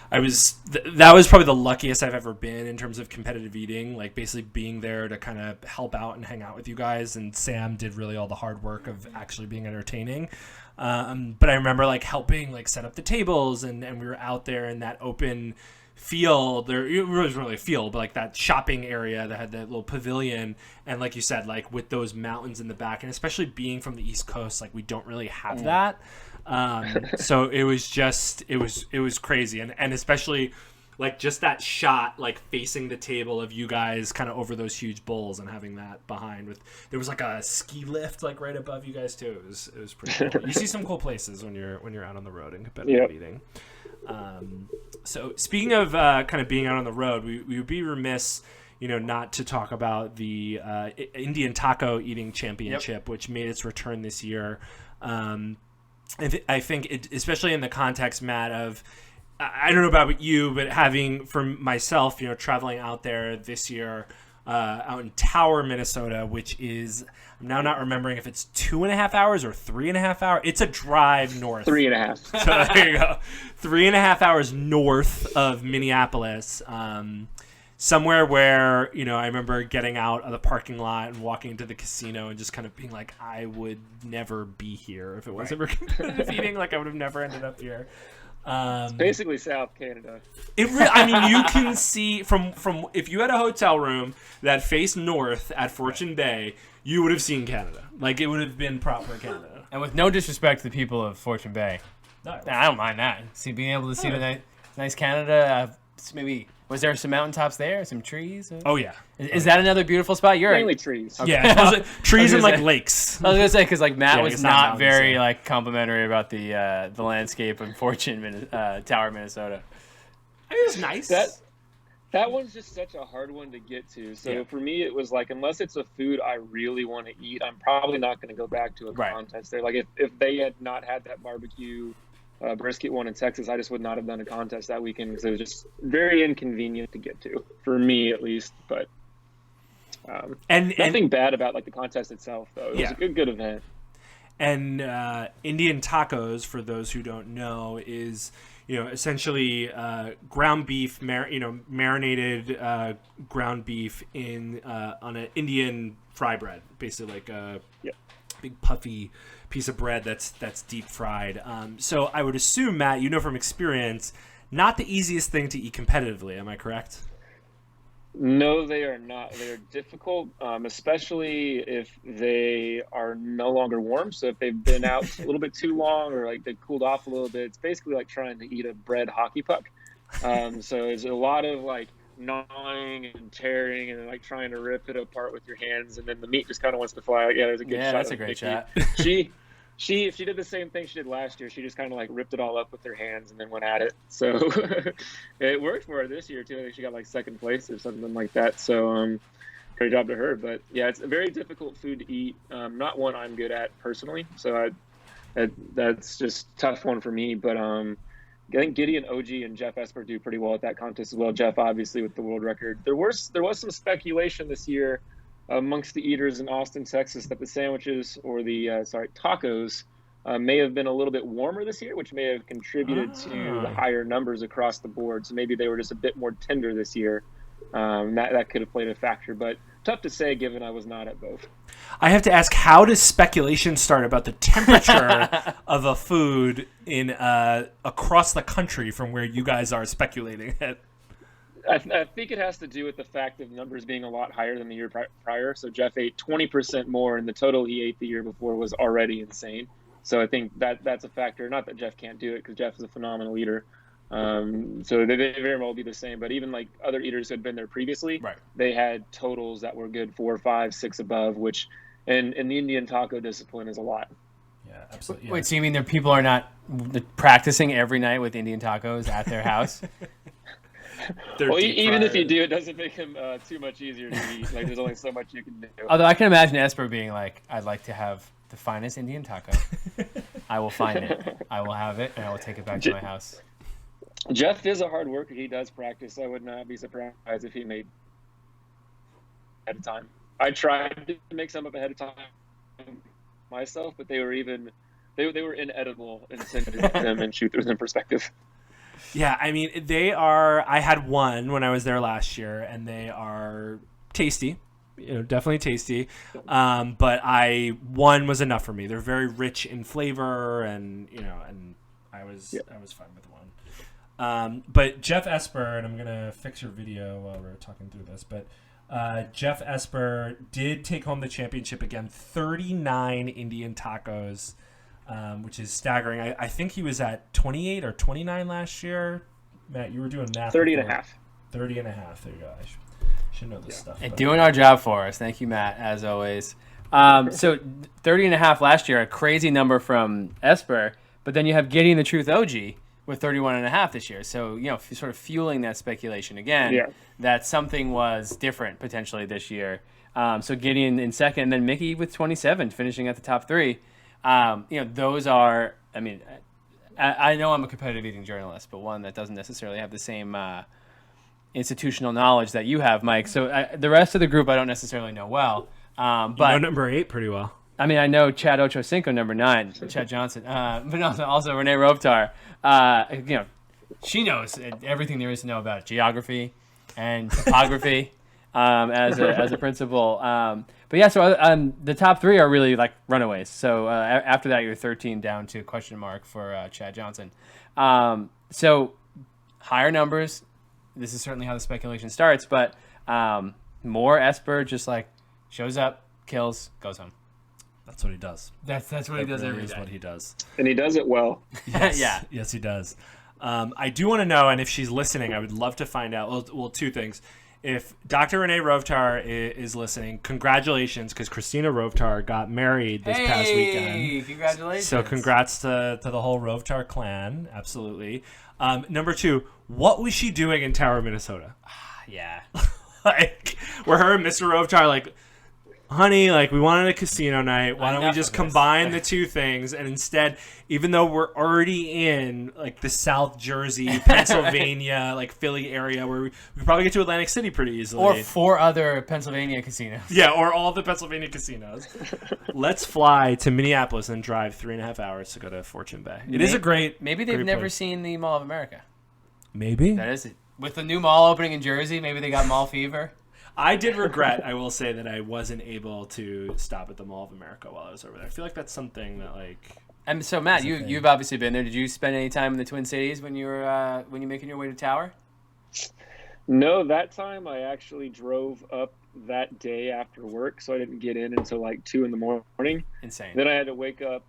that was probably the luckiest I've ever been in terms of competitive eating, like basically being there to kind of help out and hang out with you guys. And Sam did really all the hard work of actually being entertaining. But I remember like helping like set up the tables, and we were out there in that open field. It was really a field, but like that shopping area that had that little pavilion. And like you said, like with those mountains in the back, and especially being from the East Coast, like we don't really have that. So it was crazy. And especially like just that shot, like facing the table of you guys kind of over those huge bowls, and having that behind there was like a ski lift like right above you guys too. It was pretty cool. You see some cool places when you're out on the road and competitive eating. So speaking of kind of being out on the road, we would be remiss, not to talk about the Indian Taco Eating Championship, which made its return this year. I think especially in the context, Matt, of I don't know about you, but having for myself, traveling out there this year, out in Tower, Minnesota, which is, I'm now not remembering if it's 2.5 hours or 3.5 hours. It's a drive north. 3.5. So there you go. 3.5 hours north of Minneapolis. Somewhere where, I remember getting out of the parking lot and walking into the casino and just kind of being like, I would never be here if it wasn't for competitive eating. Like, I would have never ended up here. It's basically South Canada. You can see from if you had a hotel room that faced north at Fortune Bay, you would have seen Canada. Like, it would have been proper Canada. And with no disrespect to the people of Fortune Bay, I don't mind that. Being able to see the nice Canada, maybe. Was there some mountaintops there? Some trees? Oh, yeah. Is that another beautiful spot? Mainly trees. Okay. Yeah, trees and, like, lakes. I was going to say, because, like, Matt was not very, like, complimentary about the landscape of Fortune, Tower, Minnesota. It was nice. That one's just such a hard one to get to. So for me, it was like, unless it's a food I really want to eat, I'm probably not going to go back to a contest there. Like, if they had not had that barbecue brisket one in Texas, I just would not have done a contest that weekend, because it was just very inconvenient to get to, for me at least. But nothing bad about like the contest itself, though. It was a good event. And Indian tacos, for those who don't know, is essentially ground beef, marinated ground beef in on an Indian fry bread, basically like a big puffy piece of bread that's deep fried. So I would assume, Matt, from experience, not the easiest thing to eat competitively. Am I correct? No, they are not. They are difficult, especially if they are no longer warm. So if they've been out a little bit too long, or like they've cooled off a little bit, it's basically like trying to eat a bread hockey puck. So there's a lot of like gnawing and tearing and like trying to rip it apart with your hands, and then the meat just kind of wants to fly out. Yeah, there's a good shot. Yeah, that's a great shot. If she did the same thing she did last year, she just kind of like ripped it all up with her hands and then went at it. So it worked for her this year too. I think she got like second place or something like that. So great job to her. But yeah, it's a very difficult food to eat. Not one I'm good at personally. So that's just a tough one for me. But I think Gideon OG and Jeff Esper do pretty well at that contest as well. Jeff, obviously, with the world record. There was some speculation this year amongst the eaters in Austin, Texas, that the sandwiches, or the tacos, may have been a little bit warmer this year, which may have contributed to the higher numbers across the board. So maybe they were just a bit more tender this year. That could have played a factor, but tough to say given I was not at both. I have to ask, how does speculation start about the temperature of a food in across the country from where you guys are speculating it? I think it has to do with the fact of numbers being a lot higher than the year prior. So Jeff ate 20% more, and the total he ate the year before was already insane. So I think that's a factor. Not that Jeff can't do it, because Jeff is a phenomenal eater. So they very well be the same. But even like other eaters who had been there previously, Right. they had totals that were good 4, 5, 6 above, which in the Indian taco discipline is a lot. Yeah, absolutely. Wait, so you mean there people are not practicing every night with Indian tacos at their house? Well, even if you do, it doesn't make them too much easier to eat. Like, there's only so much you can do. Although I can imagine Esper being like, I'd like to have the finest Indian taco. I will find it. I will have it, and I will take it back to my house. Jeff is a hard worker. He does practice. I would not be surprised if he made ahead of time. I tried to make some up ahead of time myself, but they were inedible and send them and shoot through them perspective. Yeah, I mean, they are. I had one when I was there last year, and they are tasty. Definitely tasty. But one was enough for me. They're very rich in flavor, and and I was fine with one. But Jeff Esper, and I'm gonna fix your video while we're talking through this, but Jeff Esper did take home the championship again. 39 Indian tacos. Which is staggering. I think he was at 28 or 29 last year. Matt, you were doing math. 30 before. and a half. 30 and a half. There you go. I should know this stuff. And doing our job for us. Thank you, Matt, as always. So 30 and a half last year, a crazy number from Esper. But then you have Gideon the Truth OG with 31 and a half this year. So, sort of fueling that speculation again that something was different potentially this year. So Gideon in second, and then Mickey with 27, finishing at the top three. Those are, I mean, I know I'm a competitive eating journalist, but one that doesn't necessarily have the same institutional knowledge that you have, Mike. So the rest of the group I don't necessarily know well. But you know number 8 pretty well. I mean, I know Chad Ochocinco, number 9, Chad Johnson, but also Renee Robitaille. She knows everything there is to know about geography and topography as a principal. But yeah, so the top 3 are really like runaways. So after that, you're 13 down to question mark for Chad Johnson. So higher numbers. This is certainly how the speculation starts, but more Esper just like shows up, kills, goes home. That's what he does. That's what he does really every is day. what he does. And he does it well. Yes. Yeah. Yes, he does. I do want to know, and if she's listening, I would love to find out. Well, 2 things. If Dr. Renee Robitaille is listening, congratulations, because Christina Robitaille got married this past weekend. Congratulations. So congrats to the whole Robitaille clan. Absolutely. Number 2, what was she doing in Tower, Minnesota? Yeah. Where her and Mr. Robitaille like, honey, like, we wanted a casino night. Why don't we just combine the 2 things? And instead, even though we're already in like the South Jersey, Pennsylvania, like Philly area, where we probably get to Atlantic City pretty easily, Or 4 other Pennsylvania casinos. yeah, or all the Pennsylvania casinos. Let's fly to Minneapolis and drive 3.5 hours to go to Fortune Bay. It is a great. Maybe they've great never place. seen the Mall of America. Maybe That is it. With the new mall opening in Jersey, maybe they got mall fever. I did regret, I will say, that I wasn't able to stop at the Mall of America while I was over there. I feel like that's something that, like... And so, Matt, you've obviously been there. Did you spend any time in the Twin Cities when you were making your way to Tower? No, that time I actually drove up that day after work, so I didn't get in until like 2 in the morning. Insane. Then I had to wake up,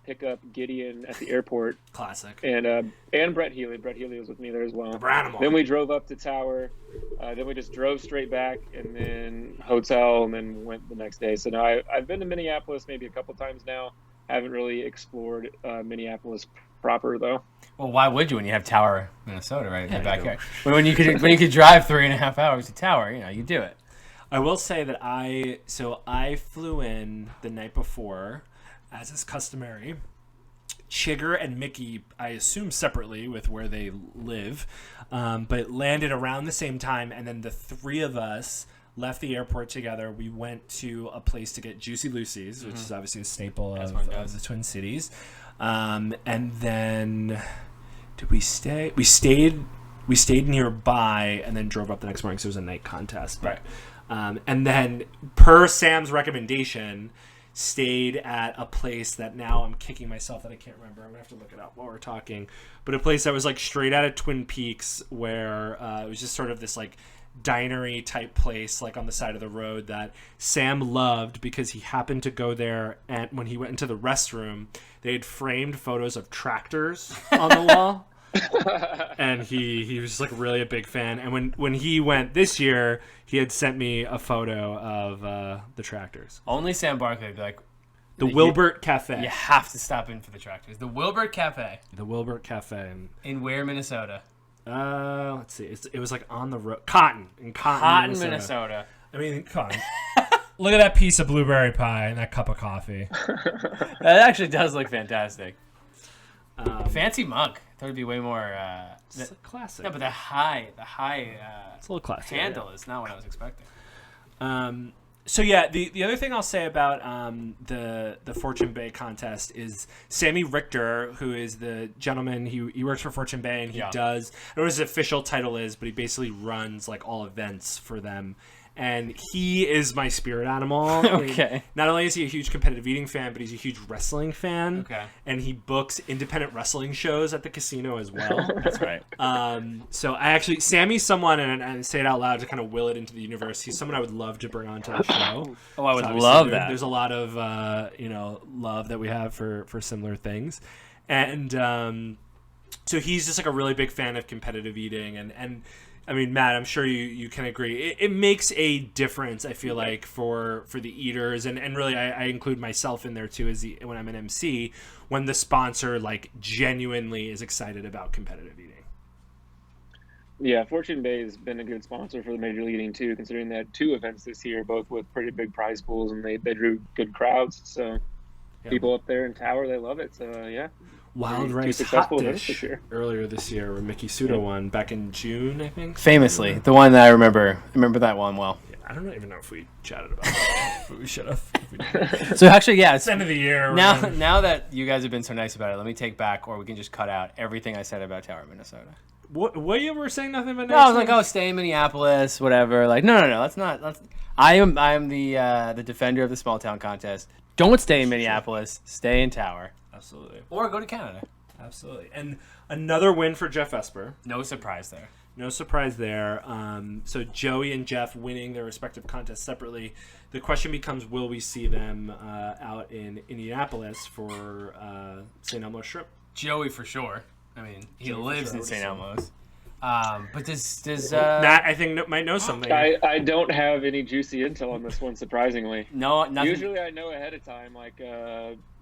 pick up Gideon at the airport, Classic. and Brett Healy. Brett Healy was with me there as well. Branimal. Then we drove up to Tower. Then we just drove straight back, and then hotel, and then went the next day. So now I've been to Minneapolis maybe a couple times now. Haven't really explored Minneapolis proper though. Well, why would you when you have Tower, Minnesota, right in your backyard? When you could drive 3.5 hours to Tower, you do it. I will say that I flew in the night before, as is customary. Chigger and Mickey, I assume separately with where they live, but landed around the same time, and then the 3 of us left the airport together. We went to a place to get Juicy Lucy's, which is obviously a staple of the Twin Cities. And then did we stay? We stayed nearby and then drove up the next morning because it was a night contest. Right. And then, per Sam's recommendation, stayed at a place that now I'm kicking myself that I can't remember. I'm gonna have to look it up while we're talking. But a place that was like straight out of Twin Peaks, where it was just sort of this like dinery type place, like on the side of the road, that Sam loved because he happened to go there, and when he went into the restroom, they had framed photos of tractors on the wall. And he was just like really a big fan. And when he went this year, he had sent me a photo of the tractors. Only Sam Barkley would be like, the Wilbert Cafe. You have to stop in for the tractors. The Wilbert Cafe. The Wilbert Cafe. In where, Minnesota? Let's see. It was like on the road. Cotton, Minnesota. I mean, come on. Look at that piece of blueberry pie and that cup of coffee. That actually does look fantastic. Fancy mug. I thought it'd be way more. It's classic. No, but the high. It's a little classic. Handle is not what I was expecting. So yeah, the other thing I'll say about the Fortune Bay contest is Sammy Richter, who is the gentleman, he works for Fortune Bay, and he does, I don't know what his official title is, but he basically runs like all events for them. And he is my spirit animal. Okay. I mean, not only is he a huge competitive eating fan, but he's a huge wrestling fan. Okay. And he books independent wrestling shows at the casino as well. That's right. So I actually, Sammy's someone, and I say it out loud to kind of will it into the universe. He's someone I would love to bring onto the show. Oh, I would love that. There's a lot of love that we have for similar things, and so he's just like a really big fan of competitive eating, and I mean, Matt, I'm sure you can agree. It makes a difference, I feel like, for the eaters, and really I include myself in there too, when I'm an MC, when the sponsor like genuinely is excited about competitive eating. Yeah, Fortune Bay has been a good sponsor for the Major League Eating too, considering they had 2 events this year, both with pretty big prize pools, and they drew good crowds. So people up there in Tower, they love it. So yeah. Wild Rice Hot Dish earlier this year, where Mickey Suda won back in June, I think. Famously, the one that I remember that one well. Yeah, I don't even know if we chatted about it, but we should have. So actually, yeah, it's end of the year. Now that you guys have been so nice about it, let me take back, or we can just cut out everything I said about Tower, Minnesota. What you were saying nothing but nice? No, I was like, oh, stay in Minneapolis, whatever. Like, no, that's not. I am the defender of the small town contest. Don't stay in Minneapolis. Stay in Tower. Absolutely. Or go to Canada. Absolutely. And another win for Jeff Esper. No surprise there. So Joey and Jeff winning their respective contests separately. The question becomes, will we see them out in Indianapolis for St. Elmo's Shrimp? Joey for sure. I mean, he lives in St. Elmo's. But does Matt, I think, might know something. I don't have any juicy intel on this one, surprisingly. No, nothing. Usually I know ahead of time, like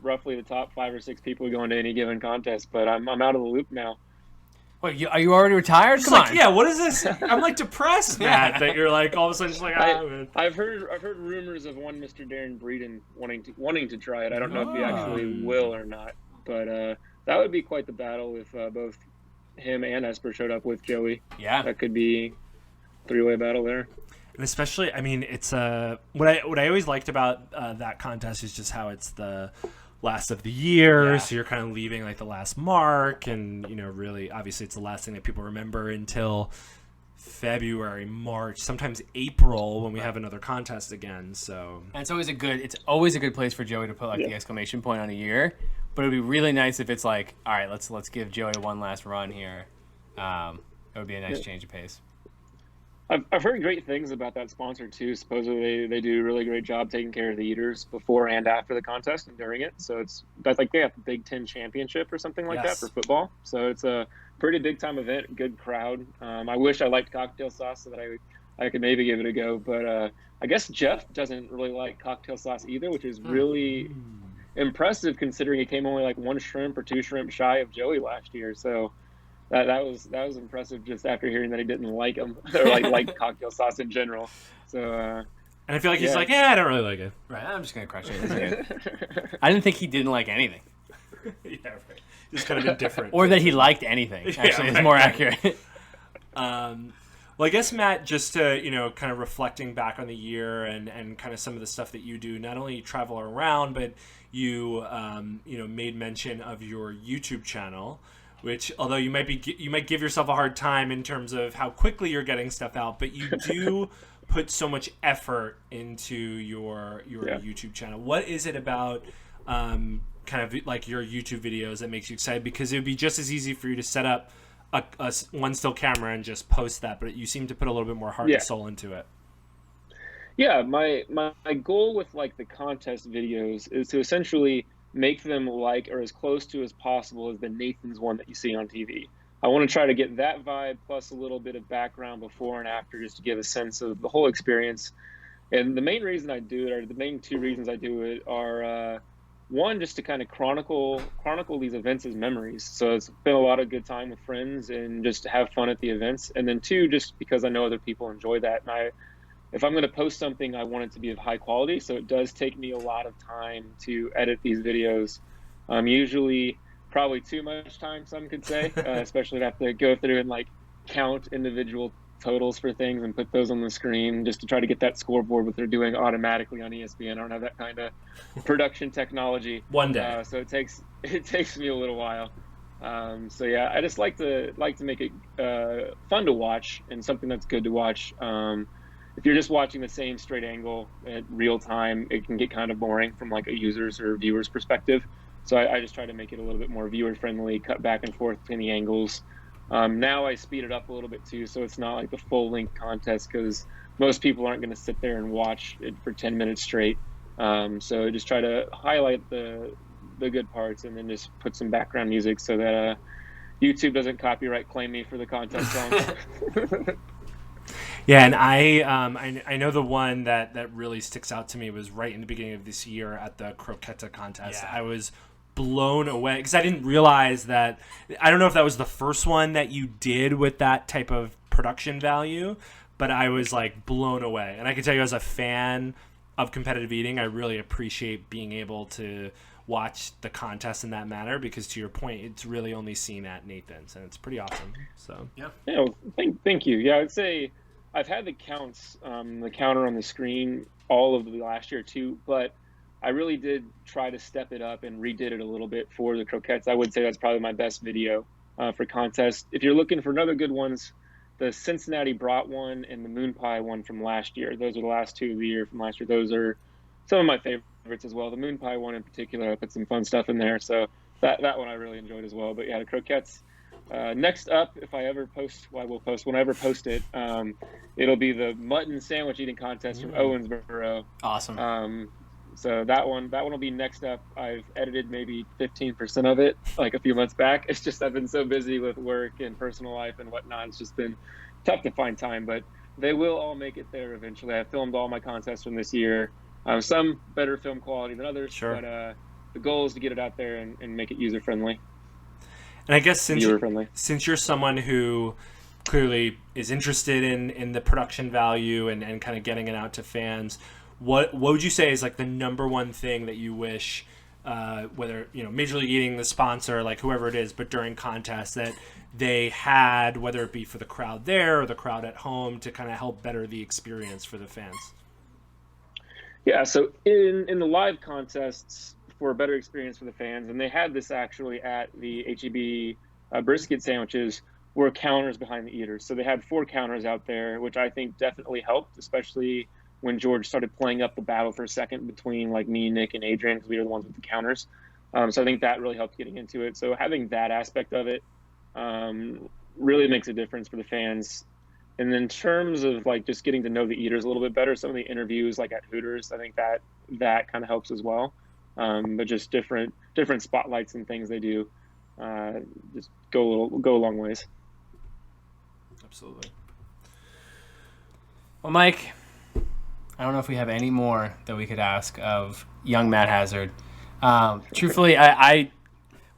roughly the top 5 or 6 people going to any given contest, but I'm out of the loop now. Wait, are you already retired? Come on. Yeah, what is this? I'm like depressed, Matt, that you're like all of a sudden just like, man. I've heard rumors of one Mr. Darren Breeden wanting to try it. I don't know if he actually will or not, but that would be quite the battle if both him and Esper showed up with Joey. Yeah, that could be a 3-way battle there. And especially, I mean, it's what I always liked about that contest is just how it's the last of the year, so you're kind of leaving like the last mark, and really, obviously, it's the last thing that people remember until February, March, sometimes April when we have another contest again. So, and it's always a good place for Joey to put like the exclamation point on a year. But it'd be really nice if it's like, all right, let's give Joey one last run here. It would be a nice change of pace. I've heard great things about that sponsor too. Supposedly they do a really great job taking care of the eaters before and after the contest and during it. So that's like they have the Big Ten championship or something like that for football. So it's a pretty big time event, good crowd. I wish I liked cocktail sauce so that I could maybe give it a go. But I guess Jeff doesn't really like cocktail sauce either, which is really impressive considering he came only like 1 shrimp or 2 shrimp shy of Joey last year. So that was impressive just after hearing that he didn't like him or like cocktail sauce in general. So and I feel like he's like, I don't really like it. Right, I'm just gonna crush it. I didn't think he didn't like anything. Yeah, right. Just kind of indifferent. Or that he liked anything. Actually, it's more accurate. Well, I guess, Matt, just to, kind of reflecting back on the year and kind of some of the stuff that you do, not only you travel around, but you, made mention of your YouTube channel, which, although you might give yourself a hard time in terms of how quickly you're getting stuff out, but you do put so much effort into your YouTube channel. What is it about kind of like your YouTube videos that makes you excited? Because it would be just as easy for you to set up a one still camera and just post that, but you seem to put a little bit more heart and soul into it. Yeah, my goal with like the contest videos is to essentially make them like or as close to as possible as the Nathan's one that you see on TV. I want to try to get that vibe plus a little bit of background before and after, just to give a sense of the whole experience. And the main reason I do it, or the main two reasons I do it, are one, just to kind of chronicle these events as memories. So it's been a lot of good time with friends and just to have fun at the events. And then two, just because I know other people enjoy that. And if I'm going to post something, I want it to be of high quality. So it does take me a lot of time to edit these videos. Usually probably too much time, some could say, especially if I have to go through and like count individual totals for things and put those on the screen just to try to get that scoreboard, what they're doing automatically on ESPN. I don't have that kind of production technology. One day. So it takes me a little while. So yeah, I just like to make it fun to watch and something that's good to watch. If you're just watching the same straight angle at real time, it can get kind of boring from like a user's or viewer's perspective. So I just try to make it a little bit more viewer friendly, cut back and forth between the angles. Now I speed it up a little bit too, so it's not like the full length contest, because most people aren't going to sit there and watch it for 10 minutes straight. So I just try to highlight the good parts and then just put some background music so that YouTube doesn't copyright claim me for the contest song. Yeah, and I know the one that really sticks out to me was right in the beginning of this year at the croqueta contest. Yeah. I was blown away because I didn't realize that. I don't know if that was the first one that you did with that type of production value, but I was like blown away. And I can tell you, as a fan of competitive eating, I really appreciate being able to watch the contest in that manner, because to your point, it's really only seen at Nathan's, and it's pretty awesome. So yeah, well, thank you. Yeah, I'd say I've had the counter on the screen all of the last year too, but I really did try to step it up and redid it a little bit for the croquettes. I would say that's probably my best video for contest. If you're looking for another good ones, the Cincinnati Brat one and the Moon Pie one from last year. Those are the last two of the year from last year. Those are some of my favorites as well. The Moon Pie one in particular, I put some fun stuff in there. So that one I really enjoyed as well. But yeah, the croquettes. Next up, if I ever post, well, I will post when I ever post it. It'll be the mutton sandwich eating contest from Owensboro. awesome. So that one will be next up. I've edited maybe 15% of it, like a few months back. It's just I've been so busy with work and personal life and whatnot. It's just been tough to find time, but they will all make it there eventually. I filmed all my contests from this year. Some better film quality than others, Sure. But the goal is to get it out there and make it user friendly. And I guess since you're someone who clearly is interested in the production value and kind of getting it out to fans, what would you say is like the number one thing that you wish, whether Major League Eating, the sponsor, like whoever it is, but during contests that they had, whether it be for the crowd there or the crowd at home, to kind of help better the experience for the fans? Yeah, so in the live contests, for a better experience for the fans, and they had this actually at the HEB brisket sandwiches, were counters behind the eaters. So they had 4 counters out there, which I think definitely helped, especially when George started playing up the battle for a second between like me, Nick, and Adrian, because we were the ones with the counters. So I think that really helped getting into it. So having that aspect of it really makes a difference for the fans. And in terms of like just getting to know the eaters a little bit better, some of the interviews like at Hooters, I think that kind of helps as well. But just different spotlights and things they do just go a long ways. Absolutely. Well, Mike, I don't know if we have any more that we could ask of young Matt Hazzard. Truthfully, I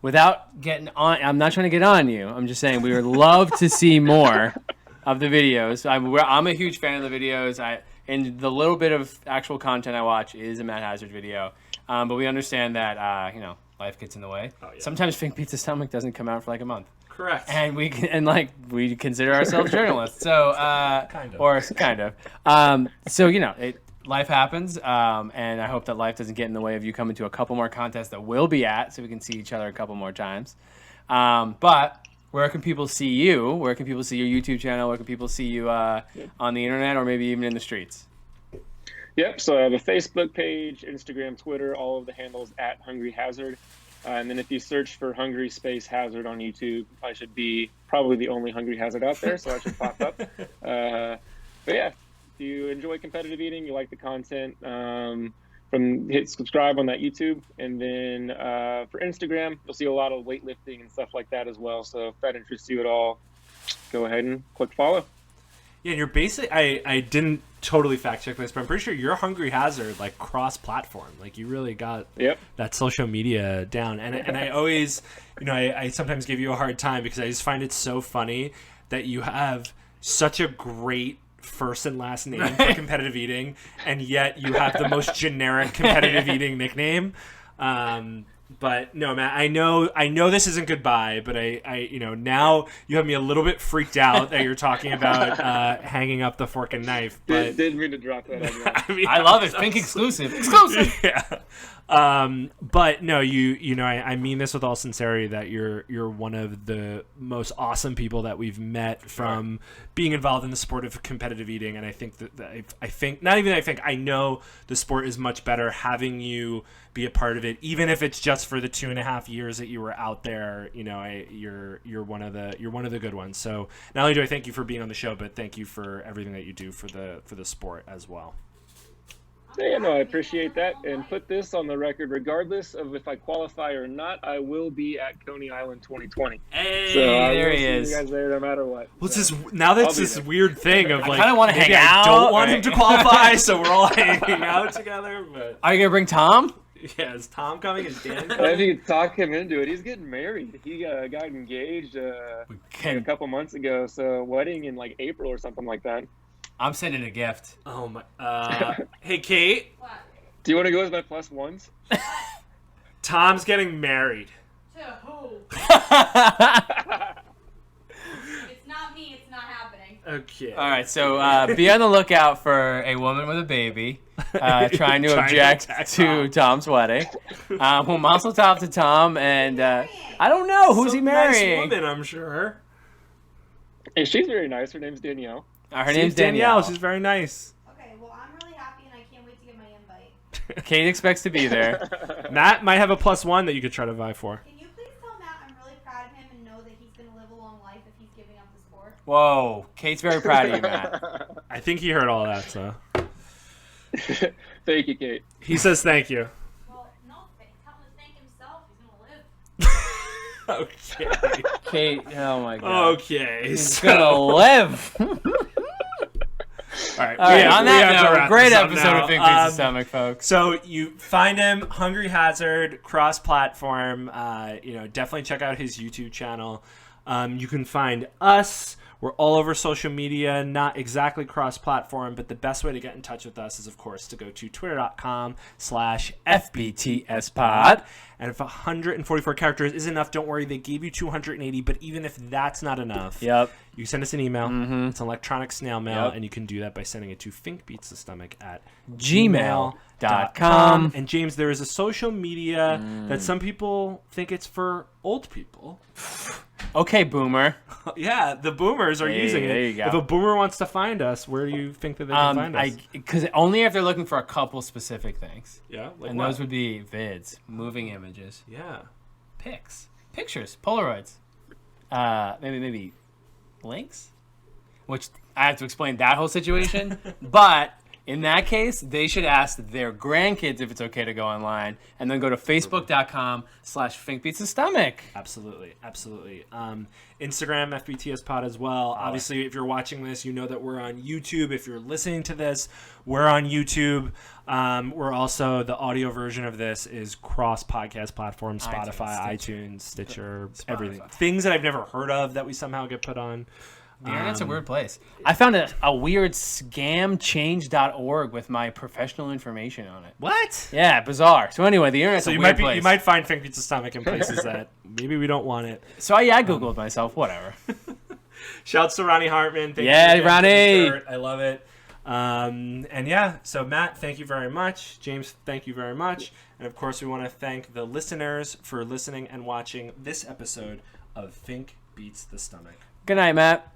without getting on, I'm not trying to get on you. I'm just saying we would love to see more of the videos. I'm a huge fan of the videos. And the little bit of actual content I watch is a Matt Hazzard video. But we understand that life gets in the way. Oh, yeah. Sometimes Fink Pizza Stomach doesn't come out for like a month. Correct. And we consider ourselves journalists. So Kind of. or kind of. So life happens, and I hope that life doesn't get in the way of you coming to a couple more contests that we'll be at, so we can see each other a couple more times. But where can people see you? Where can people see your YouTube channel? Where can people see you on the internet, or maybe even in the streets? Yep. So I have a Facebook page, Instagram, Twitter, all of the handles at Hungry Hazzard. And then if you search for Hungry Space Hazzard on YouTube, I should be probably the only Hungry Hazzard out there, so I should pop up. But yeah, if you enjoy competitive eating, you like the content, hit subscribe on that YouTube. And then for Instagram, you'll see a lot of weightlifting and stuff like that as well. So if that interests you at all, go ahead and click follow. Yeah, and you're basically, I didn't totally fact check this, but I'm pretty sure you're Hungry Hazzard, like cross-platform. Like you really got that social media down. And I always, I sometimes give you a hard time because I just find it so funny that you have such a great first and last name for competitive eating, and yet you have the most generic competitive eating nickname. But no, Matt, I know this isn't goodbye, but I now you have me a little bit freaked out that you're talking about hanging up the fork and knife. But Didn't mean to drop that on you. I love it. Pink exclusive. Exclusive. Yeah. But no, I mean this with all sincerity that you're one of the most awesome people that we've met from being involved in the sport of competitive eating, and I think I know the sport is much better having you be a part of it, even if it's just for the 2.5 years that you were out there. You're one of the good ones. So not only do I thank you for being on the show, but thank you for everything that you do for the sport as well. Yeah, no, I appreciate that. And put this on the record, regardless of if I qualify or not, I will be at Coney Island 2020. Hey, so there he see is. you guys there no matter what. Well, So, now that's I'll be this there. weird thing of like, kinda wanna maybe hang I out, don't want him right? to qualify, so we're all hanging out together. But Are you gonna bring Tom? yeah, is Tom coming? Is Dan I think coming? you could talk him into it. He's getting married. He got engaged a couple months ago, so wedding in like April or something like that. I'm sending a gift. Oh my! Hey, Kate. What? Do you want to go as my plus ones? Tom's getting married. To who? It's not me. It's not happening. Okay. All right, so be on the lookout for a woman with a baby trying to object to Tom. Tom's wedding. We'll mazel tov to Tom, and I don't know who's he Some marrying. Nice woman, I'm sure. Hey, she's very nice. Her name's Danielle. Her name's Danielle. She's very nice. Okay, well, I'm really happy and I can't wait to get my invite. Kate expects to be there. Matt might have a +1 that you could try to vie for. Can you please tell Matt I'm really proud of him and know that he's going to live a long life if he's giving up the sport? Whoa, Kate's very proud of you, Matt. I think he heard all that, so. Thank you, Kate. He says thank you. Well, no, tell him to thank himself. He's going to live. Okay. Kate, oh my god. Okay. He's so- gonna live. All right. All right, on we have that to note, wrap great this up episode now. of Big Pizza Stomach, folks. So you find him, Hungry Hazzard, cross-platform. Definitely check out his YouTube channel. You can find us. We're all over social media, not exactly cross-platform, but the best way to get in touch with us is, of course, to go to twitter.com/FBTSpod. And if 144 characters is enough, don't worry, they gave you 280, but even if that's not enough, Yep. you send us an email. Mm-hmm. It's an electronic snail mail, Yep. and you can do that by sending it to Gmail.com. And James, there is a social media that some people think it's for old people. Okay, boomer. Yeah, the boomers are Hey, using it. there you go. If a boomer wants to find us, where do you think that they can find us? Because only if they're looking for a couple specific things. Yeah, like And what? those would be vids, moving images, Yeah. pics, pictures, Polaroids, maybe links, which I have to explain that whole situation. But in that case, they should ask their grandkids if it's okay to go online, and then go to facebook.com/thinkbeatsthestomach. Absolutely. Instagram, FBTS Pod as well. Obviously, if you're watching this, you know that we're on YouTube. If you're listening to this, we're on YouTube. We're also, the audio version of this is cross podcast platforms, Spotify, iTunes, Stitcher, everything. Things that I've never heard of that we somehow get put on. The internet's a weird place. I found a weird scamchange.org with my professional information on it. What? Yeah, bizarre. So anyway, the internet's So a you weird might place. you might find Fink Pizza Stomach in places that maybe we don't want it. So I Googled myself. Whatever. Shouts to Ronnie Hartman. Thank Yeah, you again for the Ronnie. shirt. I love it. And yeah, so Matt, thank you very much. James, thank you very much. And of course, we want to thank the listeners for listening and watching this episode of Fink Beats the Stomach. Good night, Matt.